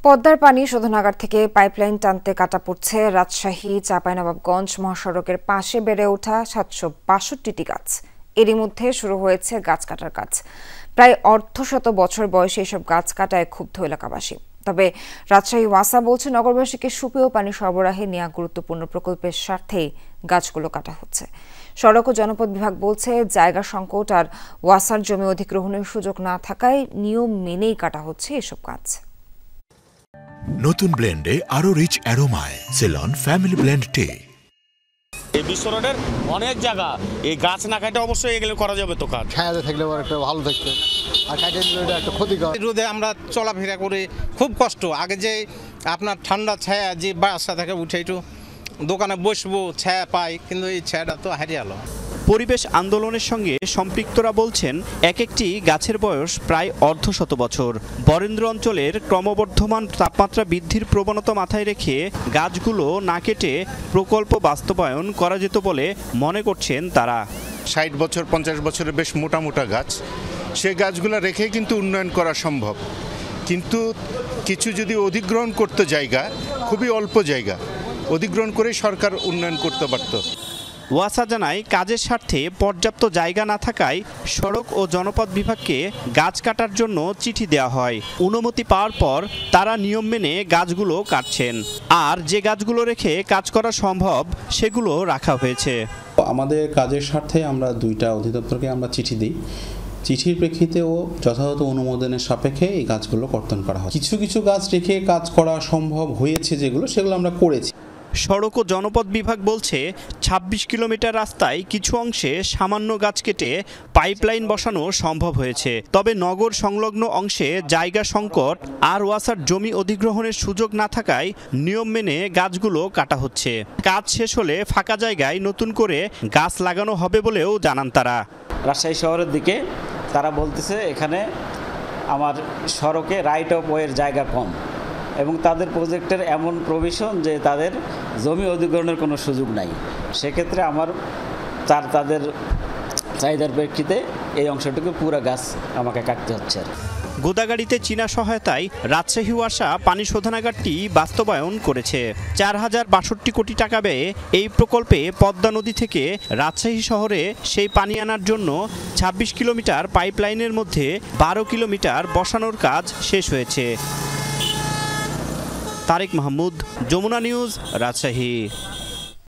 পদ্মার পানি শোধনাগার থেকে পাইপলাইন টানতে কাটা পড়ছে রাজশাহী চাঁপাইনবাবগঞ্জ মহাসড়কের পাশে বেড়ে ওঠা ৭৬২টি গাছ। এরই মধ্যে শুরু হয়েছে গাছ কাটার কাজ। প্রায় অর্ধশত বছর বয়সে এসব গাছ কাটায় ক্ষুব্ধ এলাকাবাসী। তবে রাজশাহী ওয়াসা বলছে, নগরবাসীকে সুপেয় পানি সরবরাহে নেওয়া গুরুত্বপূর্ণ প্রকল্পের স্বার্থেই গাছগুলো কাটা হচ্ছে। সড়ক ও জনপদ বিভাগ বলছে, জায়গা সংকট আর ওয়াসার জমি অধিগ্রহণের সুযোগ না থাকায় নিয়ম মেনেই কাটা হচ্ছে এসব গাছ। নতুন ব্লেন্ডে আরো রিচ অ্যারোমায় সেলন ফ্যামিলি ব্লেন্ড টে। এই বিশ্ব রোডের অনেক জায়গা এই গাছ না কাটে অবশ্যই এগুলো করা যাবে তো কাজ। ছায়াতে থাকলে একটা ভালো থাকতো, আর কাটে দিলে এটা একটা ক্ষতিকর। রোদে আমরা চলাফেরা করি খুব কষ্ট। আগে যে আপনার ঠান্ডা ছায়া যে বাসা থেকে উঠে একটু দোকানে বসবো, ছায়া পাই, কিন্তু এই ছায়াটা তো হারিয়ে গেল। পরিবেশ আন্দোলনের সঙ্গে সম্পৃক্তরা বলছেন, এক একটি গাছের বয়স প্রায় অর্ধশত বছর। বরেন্দ্র অঞ্চলের ক্রমবর্ধমান তাপমাত্রা বৃদ্ধির প্রবণতা মাথায় রেখে গাছগুলো না কেটে প্রকল্প বাস্তবায়ন করা যেত বলে মনে করছেন তারা। ৬০ বছর ৫০ বছরের বেশ মোটা মোটা গাছ, সেই গাছগুলো রেখেই কিন্তু উন্নয়ন করা সম্ভব। কিন্তু কিছু যদি অধিগ্রহণ করতে জায়গা, খুবই অল্প জায়গা অধিগ্রহণ করে সরকার উন্নয়ন করতে পারত। ওয়াসা জানায়, কাজের স্বার্থে পর্যাপ্ত জায়গা না থাকায় সড়ক ও জনপদ বিভাগকে গাছ কাটার জন্য চিঠি দেওয়া হয়। অনুমতি পাওয়ার পর তারা নিয়ম মেনে গাছগুলো কাটছেন, আর যে গাছগুলো রেখে কাজ করা সম্ভব সেগুলো রাখা হয়েছে। আমাদের কাজের স্বার্থে আমরা দুইটা অধিদপ্তরকে আমরা চিঠি দিই। চিঠির প্রেক্ষিতেও যথাযথ অনুমোদনের সাপেক্ষে এই গাছগুলো কর্তন করা হয়। কিছু কিছু গাছ রেখে কাজ করা সম্ভব হয়েছে, সেগুলো আমরা করেছি। সড়ক ও জনপদ বিভাগ বলছে, ২৬ কিলোমিটার রাস্তায় কিছু অংশে সামান্য গাছ কেটে পাইপলাইন বসানো সম্ভব হয়েছে। তবে নগর সংলগ্ন অংশে জায়গা সংকট আর ওয়াসার জমি অধিগ্রহণের সুযোগ না থাকায় নিয়ম মেনে গাছগুলো কাটা হচ্ছে। কাজ শেষ হলে ফাঁকা জায়গায় নতুন করে গাছ লাগানো হবে বলেও জানান তারা। রাজশাহী শহরের দিকে তারা বলতেছে, এখানে আমার সড়কে রাইট অফ ওয়ের জায়গা কম এবং তাদের প্রজেক্টের এমন প্রভিশন যে তাদের জমি অধিগ্রহণের কোনো সুযোগ নাই। সেক্ষেত্রে তাদের চাহিদার প্রেক্ষিতে এই অংশটুকু পুরো গাছ আমাকে কাটতে হচ্ছে। গোদাগাড়িতে চীনা সহায়তায় রাজশাহী ওয়াসা পানি শোধনাগারটি বাস্তবায়ন করেছে। ৪,০৬২ কোটি টাকা ব্যয়ে এই প্রকল্পে পদ্মা নদী থেকে রাজশাহী শহরে সেই পানি আনার জন্য ২৬ কিলোমিটার পাইপলাইনের মধ্যে ১২ কিলোমিটার বসানোর কাজ শেষ হয়েছে। তারেক মাহমুদ, যমুনা নিউজ, রাজশাহী।